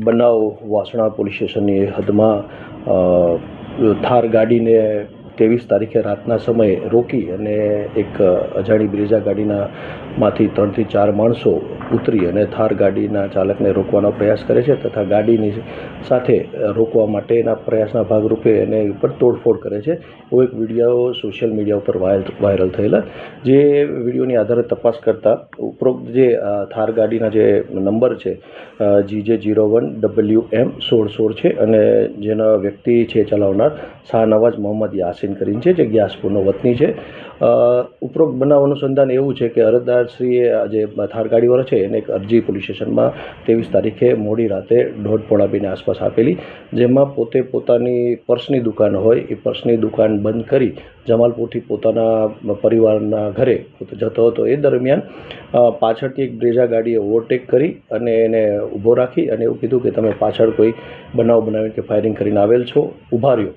બનાવ વાસણા પોલીસ સ્ટેશનની હદમાં થાર ગાડીને 23 તારીખે રાતના સમયે રોકી અને એક અજાણી બ્રેઝા ગાડીમાંથી 3 થી 4 માણસો ઉતરી અને થાર ગાડીના ચાલકને રોકવાનો પ્રયાસ કરે છે તથા ગાડીની સાથે રોકવા માટેના પ્રયાસના ભાગરૂપે એને ઉપર તોડફોડ કરે છે. એવો એક વિડીયો સોશિયલ મીડિયા ઉપર વાયરલ થયેલા, જે વિડીયોની આધારે તપાસ કરતાં ઉપરોક્ત જે થાર ગાડીના જે નંબર છે GJ01WM1616 છે અને જેના વ્યક્તિ છે ચલાવનાર શાહનવાજ મોહમ્મદ યાસીન કરીને છે, જે ગ્યાસપુરનો વતની છે. ઉપરોક્ત બનાવ અનુસંધાન એવું છે કે અરજદારશ્રીએ જે થાર ગાડીવાળા છે એને એક અરજી પોલીસ સ્ટેશનમાં 23 તારીખે મોડી રાતે 1:30-2:00 આસપાસ આપેલી, જેમાં પોતે પોતાની પર્સની દુકાન હોય એ પર્સની દુકાન બંધ કરી જમાલપુરથી પોતાના પરિવારના ઘરે જતો હતો. એ દરમિયાન પાછળથી એક બ્રેઝા ગાડીએ ઓવરટેક કરી અને એને ઊભો રાખી અને એવું કીધું કે તમે પાછળ કોઈ બનાવ બનાવીને કે ફાયરિંગ કરીને આવેલ છો, ઊભા રહ્યો.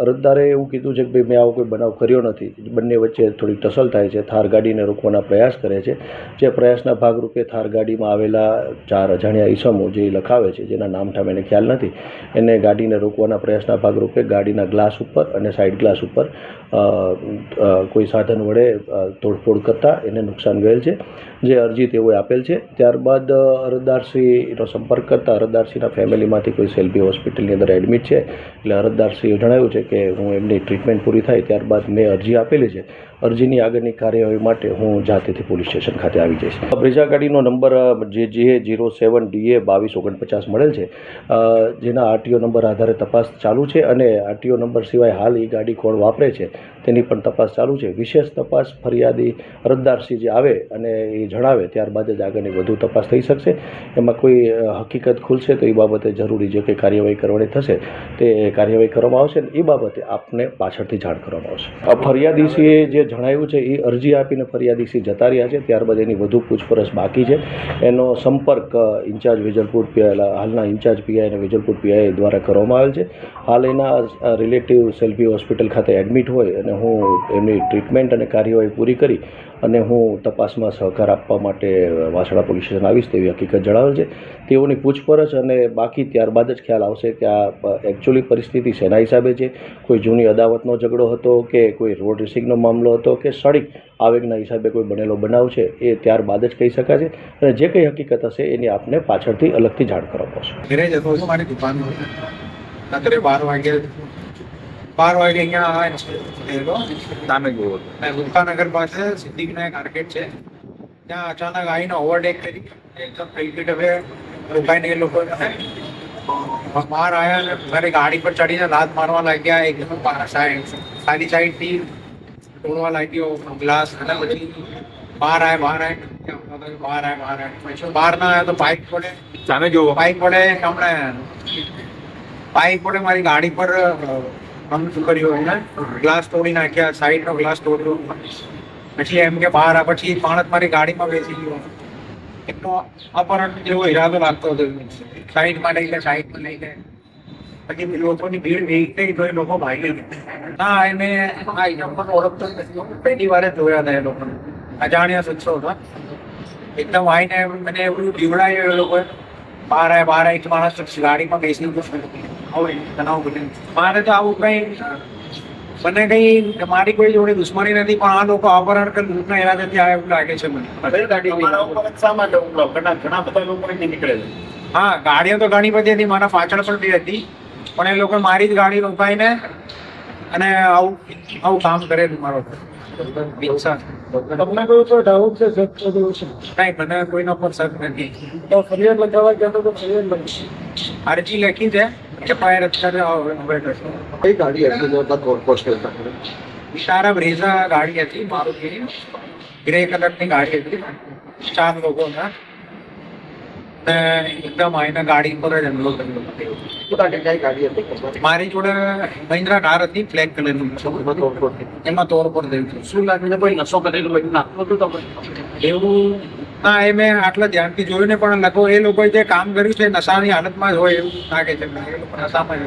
અરજદારે એવું કીધું છે કે ભાઈ મેં આવો કોઈ બનાવ કર્યો નથી. બંને વચ્ચે થોડી ટસલ થાય છે. થાર ગાડીને રોકવાના પ્રયાસ કરે છે. જે પ્રયાસના ભાગરૂપે થાર ગાડીમાં આવેલા 4 અજાણ્યા ઈસમો જે લખાવે છે, જેના નામ ઠામ એને ખ્યાલ નથી, એને ગાડીને રોકવાના પ્રયાસના ભાગરૂપે ગાડીના ગ્લાસ ઉપર અને સાઇડ ગ્લાસ ઉપર કોઈ સાધન વડે તોડફોડ કરતાં એને નુકસાન ગયેલ છે, જે અરજી તેઓએ આપેલ છે. ત્યારબાદ અરજદારશ્રીનો સંપર્ક કરતાં અરજદારશ્રીના ફેમિલીમાંથી કોઈ સેલ્બી હોસ્પિટલની અંદર એડમિટ છે, એટલે અરજદારશ્રીએ જણાવ્યું છે કે હું એમની ટ્રીટમેન્ટ પૂરી થાય ત્યારબાદ મેં અરજી આપેલી છે. અરજીની આગળની કાર્યવાહી માટે હું જાતેથી પોલીસ સ્ટેશન ખાતે આવી જઈશ. બ્રેઝા ગાડીનો નંબર JJ07DA2249 મળેલ છે, જેના RTO નંબર આધારે તપાસ ચાલુ છે અને RTO નંબર સિવાય હાલ એ ગાડી કોણ વાપરે છે તેની પણ તપાસ ચાલુ છે. વિશેષ તપાસ ફરિયાદી અરજદારશ્રી જે આવે અને એ જણાવે ત્યારબાદ જ આગળની વધુ તપાસ થઈ શકશે. એમાં કોઈ હકીકત ખુલશે તો એ બાબતે જરૂરી જે કંઈ કાર્યવાહી કરવાની થશે તે કાર્યવાહી કરવામાં આવશે અને એ બાબતે આપને પાછળથી જાણ કરવામાં આવશે. ફરિયાદીશ્રીએ જે જણાવ્યું છે એ અરજી આપીને ફરિયાદીશ્રી જતા રહ્યા છે, ત્યારબાદ એની વધુ પૂછપરછ બાકી છે. એનો સંપર્ક ઇન્ચાર્જ વેજલપુર હાલના ઇન્ચાર્જ પીઆઈ અને વેજલપુર પીઆઈ દ્વારા કરવામાં આવેલ છે. હાલ એના રિલેટિવ સેલ્ફી હોસ્પિટલ ખાતે એડમિટ હોય અને હું એમની ટ્રીટમેન્ટ અને કાર્યવાહી પૂરી કરી અને હું તપાસમાં સહકાર આપવા માટે વાસણા પોલીસ સ્ટેશન આવીશ તેવી હકીકત જણાવેલ છે. તેઓની પૂછપરછ અને બાકી ત્યારબાદ જ ખ્યાલ આવશે કે આ એકચ્યુઅલી પરિસ્થિતિ શેના હિસાબે છે, કોઈ જૂની અદાવતનો ઝઘડો હતો કે કોઈ રોડ રેસિંગનો મામલો હતો કે ક્ષણિક આવેગના હિસાબે કોઈ બનેલો બનાવ છે, એ ત્યારબાદ જ કહી શકાશે અને જે કંઈ હકીકત હશે એની આપને પાછળથી અલગથી જાણ કરવામાં આવશે. ઘરે જતો હતો મારી દુકાનમાં, રાત્રે 12 વાગે અહીંયા આવે સામે ગયો ગુપ્તાનગર પાસે સિદ્ધિવિનાયક માર્કેટ છે, ત્યાં અચાનક આવીને ઓવરટેક કરી એકદમ પ્રિપીટ હવે રોકાઈને એ લોકો બહાર આવ્યા અને મારી ગાડી પર ચડીને લાત મારવા લાગ્યા. એકદમ સારી સાઈડથી તોડવા લાગ્યો ગ્લાસ અને પછી બહાર આવ્યા પછી બહાર ના આવ્યા તો બાઇક પડે સામે જોવો બાઇક પડે હમણાં બાઇક પડે મારી ગાડી પર શું કર્યું એને ગ્લાસ તોડી નાખ્યા, સાઈડનો ગ્લાસ તોડ્યો. પછી એમ કે બહાર આ પછી માણસ મારી ગાડીમાં બેસી ગયો. એમનો અપહરણ જેવો ઈરાદો લાગતો હતો. સાઈડમાં લઈ લે સાઈડમાં લઈ લે પછી લોકોની ભીડ વેગી ગઈ તો એ લોકો ભાગી ના એને આ નંબર ઓળખતો પહેલી વાર જ જોયા હતા. એ લોકોને અજાણ્યા શખ્સો હતા. એકદમ આવીને મને એવું બીવડાયું એ લોકોએ. બહાર એક માણસ ગાડીમાં બેસી ગયો. મારે તો આવું કઈ મને કઈ મારી કોઈ જોડે દુશ્મની નથી, પણ આ લોકો અપહરણ કરી લૂંટના ઈરાદાથી આવે એવું લાગે છે મને. હા, ગાડીઓ તો ઘણી બધી હતી, મારા પાછળ પણ બી હતી, પણ એ લોકો મારી જ ગાડી રોકાઈને અને આવું કામ કરેલું મારો. તમને કોઈ તો ડાઉટ છે? નહીં, મને કોઈનો પણ શક નથી. તો ફરિયાદ લખાવા ગયા તો ફરિયાદ લખી અરજી લખી છે. FIR અત્યારે કઈ ગાડી હતી? વિશારા બ્રેઝા ગાડી હતી મારુતિ, ગ્રે કલરની ગાડી હતી. 4 લોકો હતા એકદમ આવીને ગાડી પર જ હુમલો કર્યો. મારી જોડે મહિન્દ્રા કાર હતી બ્લેક કલરની, એમાં તોડફોડ થયું. શું લાગીને કોઈ નશો કરેલો એવું ના, એ મેં આટલા ધ્યાનથી જોયું ને, પણ એ લોકોએ જે કામ કર્યું છે નશાની હાલતમાં જ હોય એવું લાગે છે. નશામાં